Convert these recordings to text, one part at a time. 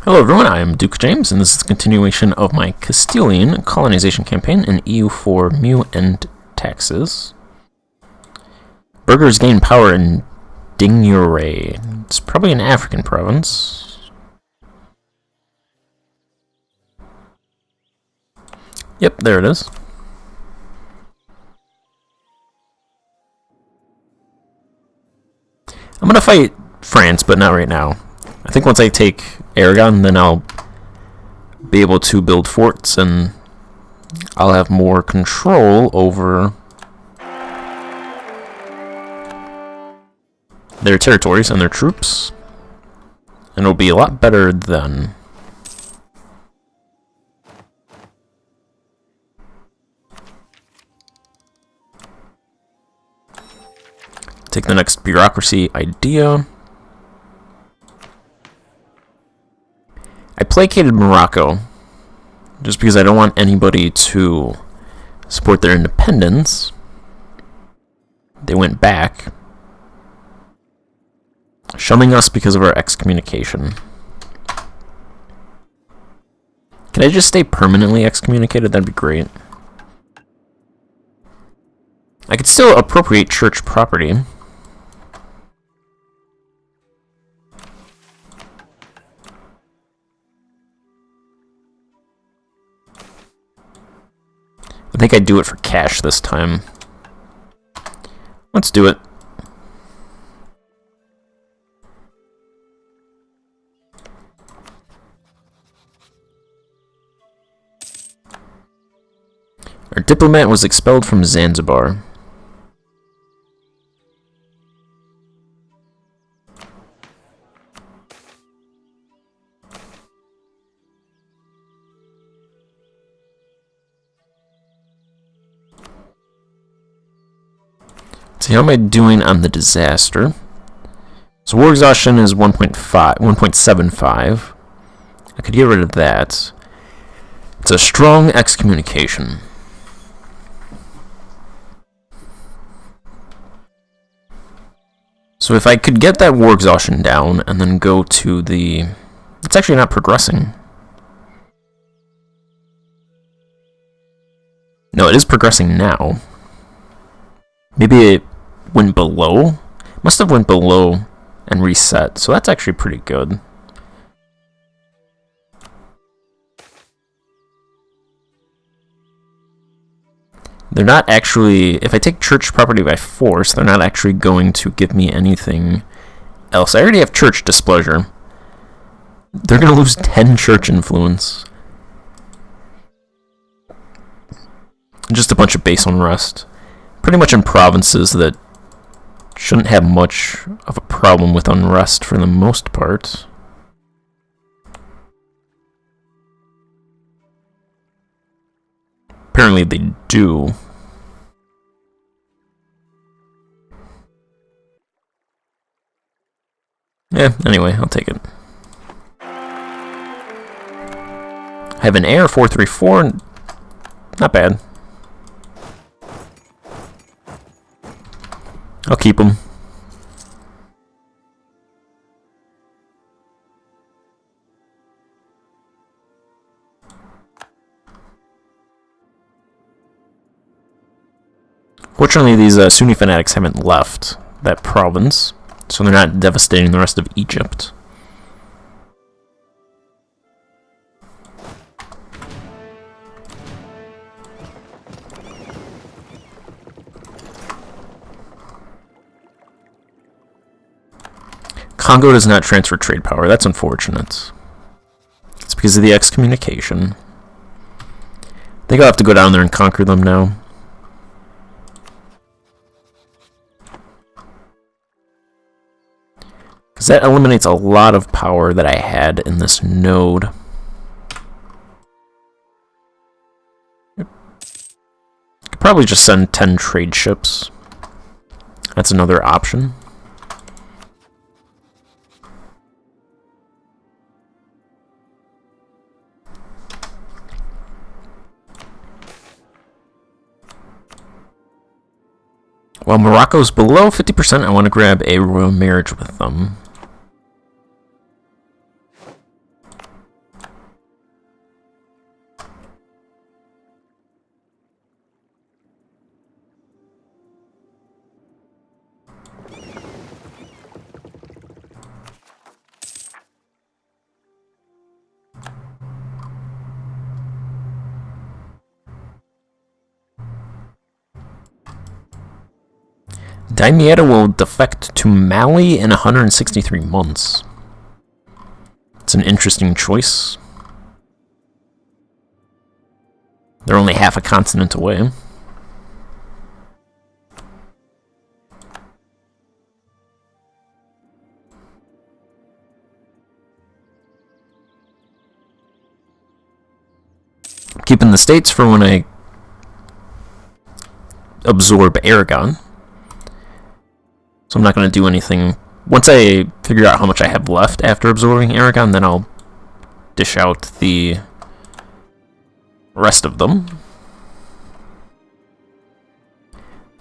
Hello everyone, I am Duke James, and this is a continuation of my Castilian colonization campaign in EU4 Meiou and Taxes. Burghers gain power in Dinguray. It's probably an African province. Yep, there it is. I'm gonna fight France, but not right now. I think once I take Aragon, then I'll be able to build forts and I'll have more control over their territories and their troops, and it'll be a lot better then. Take the next bureaucracy idea. I placated Morocco just because I don't want anybody to support their independence. They went back, shunning us because of our excommunication. Can I just stay permanently excommunicated? That'd be great. I could still appropriate church property. I think I'd do it for cash this time. Let's do it. Our diplomat was expelled from Zanzibar. So how am I doing on the disaster? So war exhaustion is 1.75. I could get rid of that. It's a strong excommunication. So if I could get that war exhaustion down and then go to the... It's actually not progressing. No, it is progressing now. Maybe it went below? Must have went below and reset, so that's actually pretty good. They're not actually... If I take church property by force, they're not actually going to give me anything else. I already have church displeasure. They're going to lose 10 church influence. Just a bunch of base unrest. Pretty much in provinces that shouldn't have much of a problem with unrest for the most part. Apparently they do. Yeah, anyway, I'll take it. I have an heir, 434. Not bad. I'll keep him. Fortunately, these Sunni fanatics haven't left that province, so they're not devastating the rest of Egypt. Congo does not transfer trade power. That's unfortunate. It's because of the excommunication. I think I'll have to go down there and conquer them now. Because that eliminates a lot of power that I had in this node. Could probably just send 10 trade ships. That's another option. While Morocco's below 50%, I want to grab a royal marriage with them. Damietta will defect to Mali in 163 months. It's an interesting choice. They're only half a continent away. Keeping the states for when I absorb Aragon. So I'm not going to do anything. Once I figure out how much I have left after absorbing Aragon, then I'll dish out the rest of them.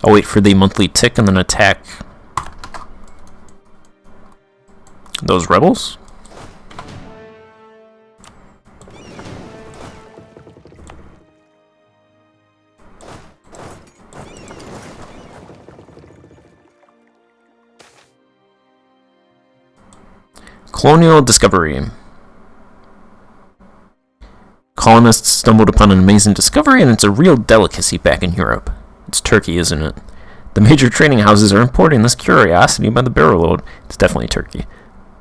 I'll wait for the monthly tick and then attack those rebels. Colonial discovery. Colonists stumbled upon an amazing discovery, and it's a real delicacy back in Europe. It's Turkey, isn't it? The major trading houses are importing this curiosity by the barrel-load. It's definitely Turkey.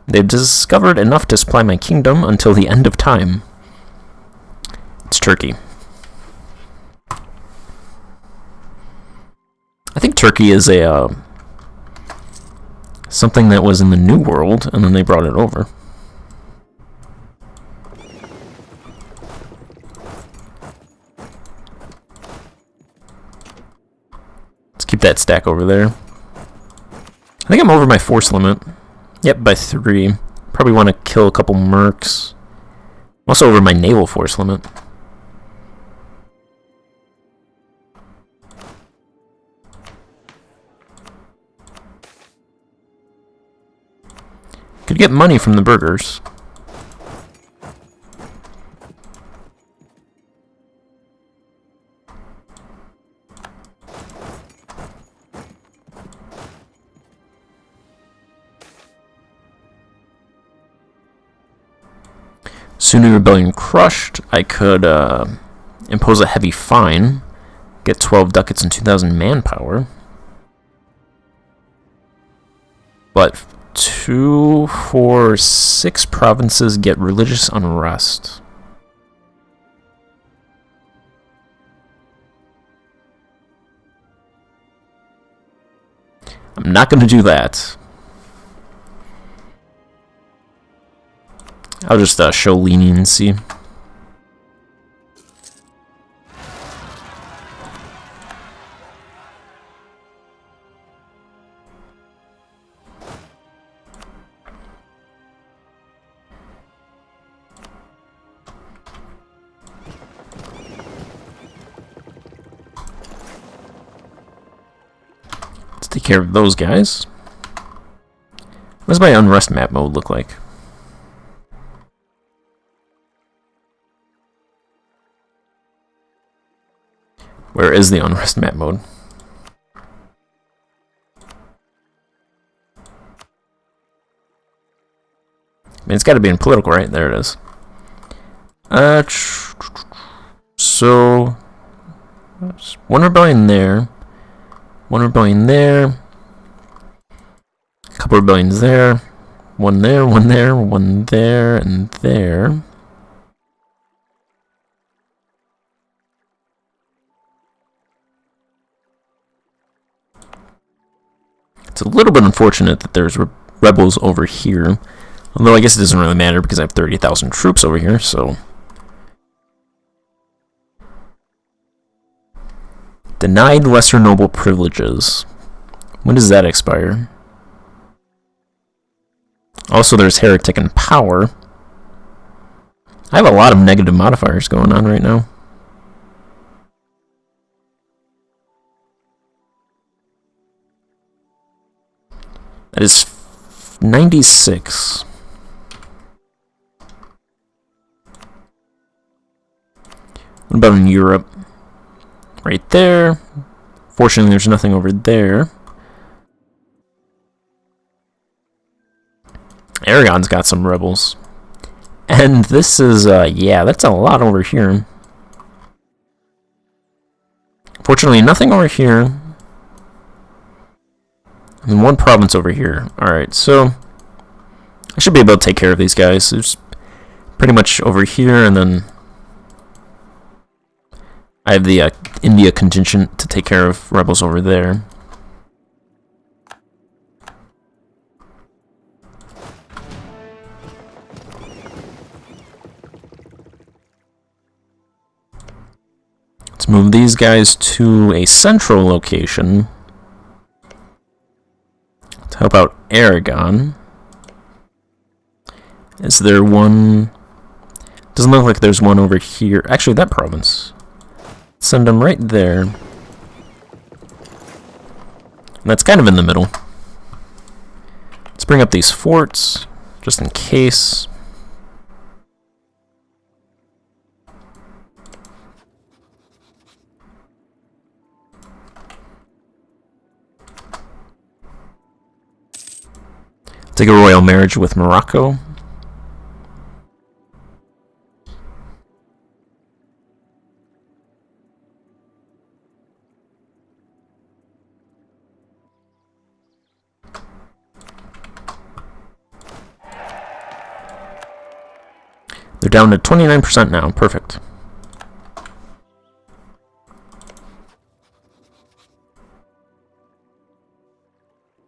They've discovered enough to supply my kingdom until the end of time. It's Turkey. I think Turkey is a something that was in the New World, and then they brought it over. Let's keep that stack over there. I think I'm over my force limit. Yep, by 3. Probably want to kill a couple mercs. I'm also over my naval force limit. Could get money from the burghers. Sunni Rebellion crushed. I could impose a heavy fine, get 12 ducats and 2,000 manpower. But 2, 4, 6 provinces get religious unrest. I'm not going to do that. I'll just show leniency. Let's take care of those guys. What does my unrest map mode look like? Where is the unrest map mode? I mean, it's got to be in political, right? There it is. So, one rebellion there. One rebellion there. A couple rebellions there. One there, one there, one there, and there. It's a little bit unfortunate that there's rebels over here. Although I guess it doesn't really matter because I have 30,000 troops over here, so... Denied lesser noble privileges. When does that expire? Also, there's heretic and power. I have a lot of negative modifiers going on right now. That is 96. What about in Europe? Right there. Fortunately, there's nothing over there. Aragon's got some rebels. And this is, yeah, that's a lot over here. Fortunately, nothing over here. And one province over here. Alright, so I should be able to take care of these guys. There's pretty much over here, and then I have the India contingent to take care of rebels over there. Let's move these guys to a central location to help out Aragon. Is there one? Doesn't look like there's one over here. Actually, that province. Send them right there. And that's kind of in the middle. Let's bring up these forts, just in case. Take a royal marriage with Morocco. They're down to 29% now. Perfect.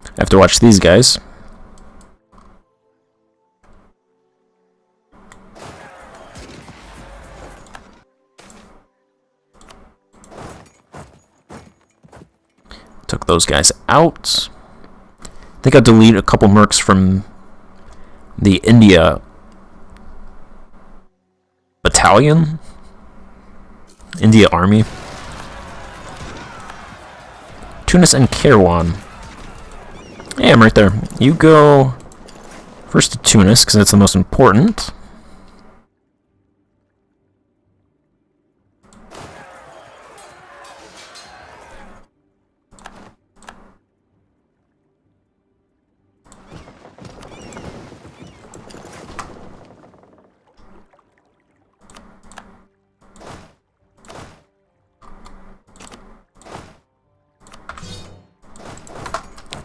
I have to watch these guys. Took those guys out. I think I'll delete a couple mercs from the India battalion. India army. Tunis and Kairouan. Yeah, I'm right there. You go first to Tunis, because that's the most important.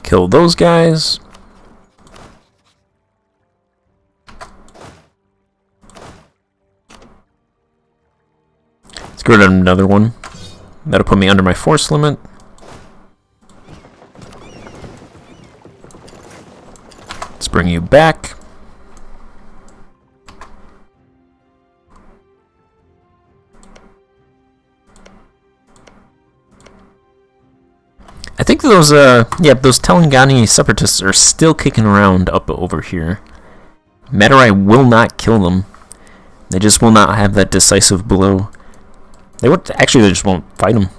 Kill those guys. Let's go to another one. That'll put me under my force limit. Let's bring you back. I think those, those Telangani separatists are still kicking around up over here. Madurai will not kill them. They just will not have that decisive blow. They just won't fight them.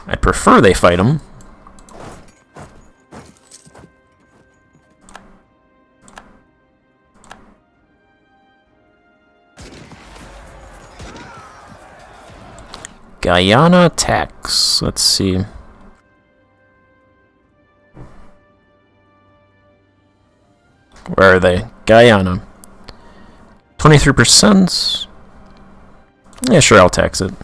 I'd prefer they fight them. Guyana tax. Let's see. Where are they? Guyana. 23%. Yeah, sure, I'll tax it.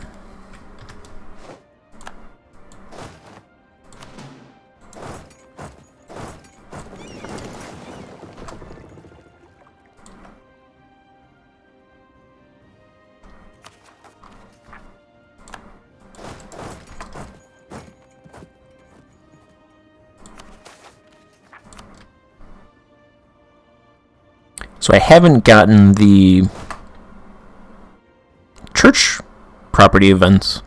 So I haven't gotten the church property events.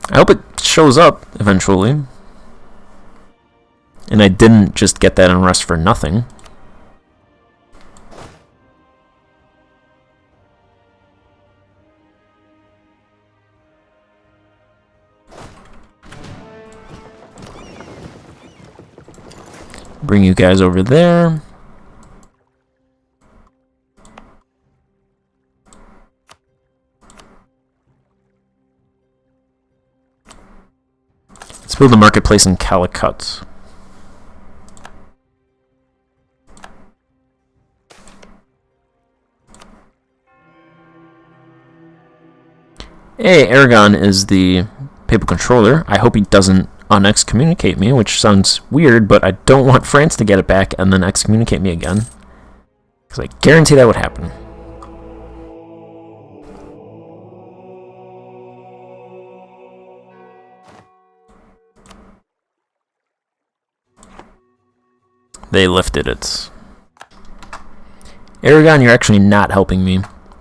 I hope it shows up eventually. And I didn't just get that unrest for nothing. Bring you guys over there. Let's build a marketplace in Calicut. Hey, Aragon is the papal controller. I hope he doesn't un-excommunicate me, which sounds weird, but I don't want France to get it back and then excommunicate me again. Because I guarantee that would happen. They lifted it. Aragon, you're actually not helping me.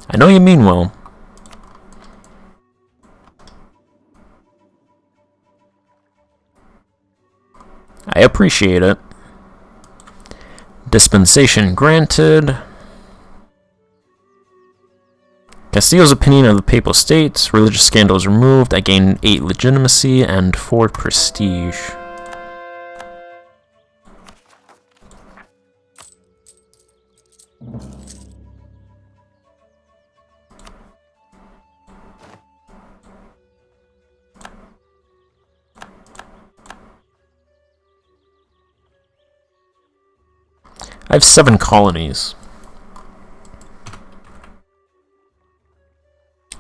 I know you mean well. I appreciate it. Dispensation granted. Castile's opinion of the Papal States. Religious scandals removed. I gained 8 legitimacy and 4 prestige. I have 7 colonies.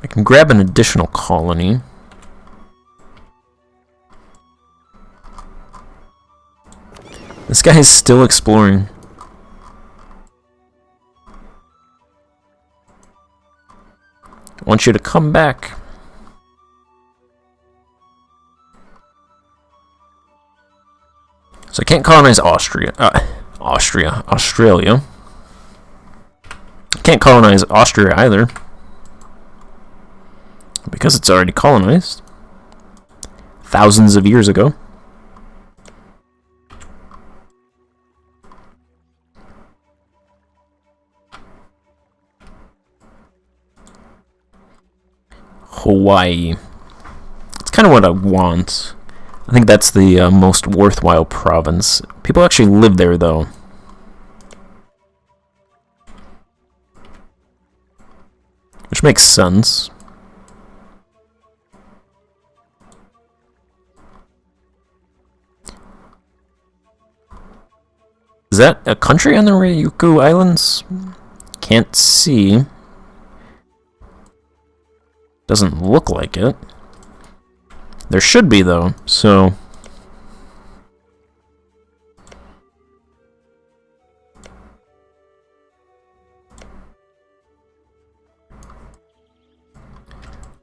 I can grab an additional colony. This guy is still exploring. I want you to come back. So I can't colonize Australia. Australia. Can't colonize Austria either, because it's already colonized thousands of years ago. Hawaii. It's kind of what I want. I think that's the most worthwhile province. People actually live there, though. Which makes sense. Is that a country on the Ryukyu Islands? Can't see. Doesn't look like it. There should be, though, so...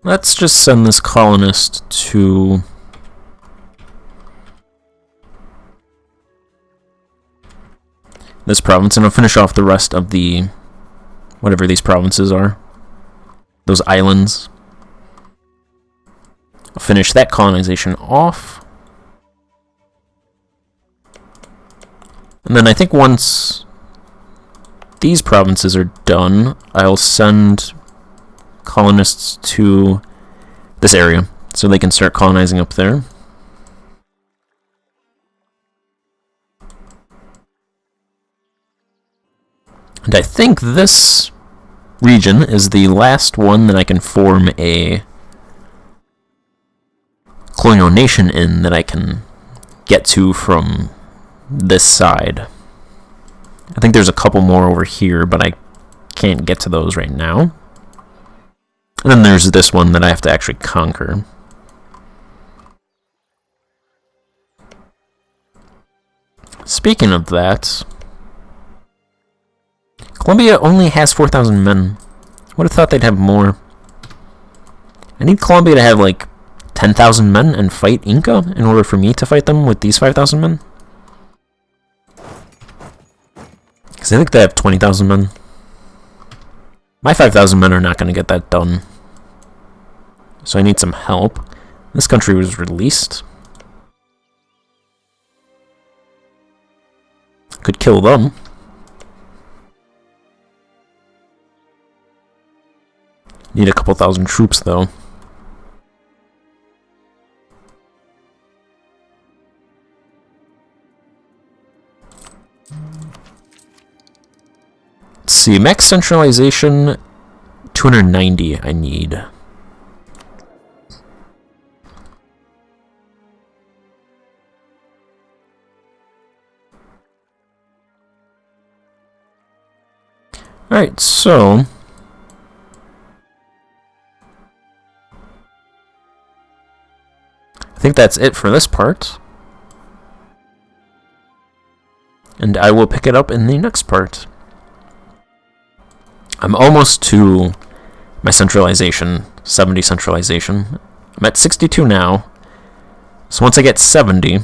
Let's just send this colonist to... this province, and I'll finish off the rest of the... whatever these provinces are. Those islands. I'll finish that colonization off. And then I think once these provinces are done, I'll send colonists to this area so they can start colonizing up there. And I think this region is the last one that I can form a colonial nation in that I can get to from this side. I think there's a couple more over here, but I can't get to those right now. And then there's this one that I have to actually conquer. Speaking of that, Colombia only has 4,000 men. I would have thought they'd have more. I need Colombia to have like 10,000 men and fight Inca in order for me to fight them with these 5,000 men. Because I think they have 20,000 men. My 5,000 men are not going to get that done. So I need some help. This country was released. Could kill them. Need a couple thousand troops, though. Let's see, max centralization, 290 I need. Alright, so... think that's it for this part. And I will pick it up in the next part. I'm almost to my centralization, 70 centralization. I'm at 62 now. So once I get 70,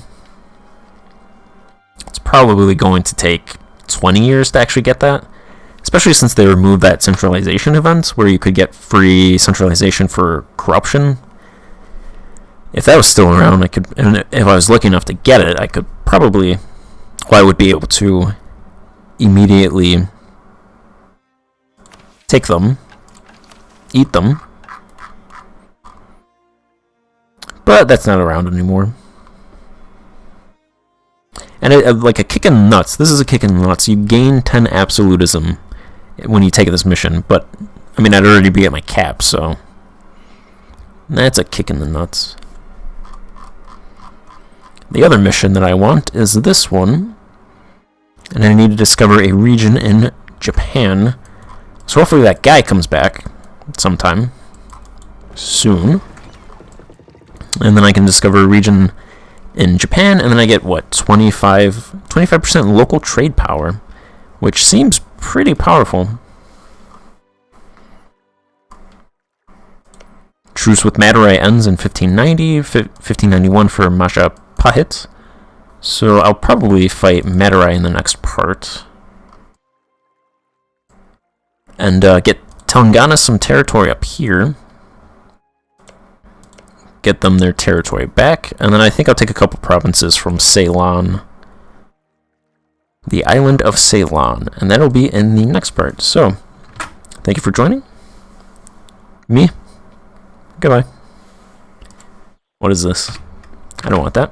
it's probably going to take 20 years to actually get that. Especially since they removed that centralization event where you could get free centralization for corruption. If that was still around, I could, and if I was lucky enough to get it, I could probably, well, I would be able to immediately take them, eat them, but that's not around anymore. And like a kick in the nuts, this is a kick in the nuts. You gain 10 absolutism when you take this mission, but I mean, I'd already be at my cap, so that's a kick in the nuts. The other mission that I want is this one, and I need to discover a region in Japan. So hopefully that guy comes back sometime soon, and then I can discover a region in Japan, and then I get what, 25% local trade power, which seems pretty powerful. Truce with Madurai ends in 1590, 1591 for Majapahit. So I'll probably fight Madurai in the next part. And get Telangana some territory up here. Get them their territory back. And then I think I'll take a couple provinces from Ceylon. The island of Ceylon. And that'll be in the next part. So, thank you for joining me. Goodbye. What is this? I don't want that.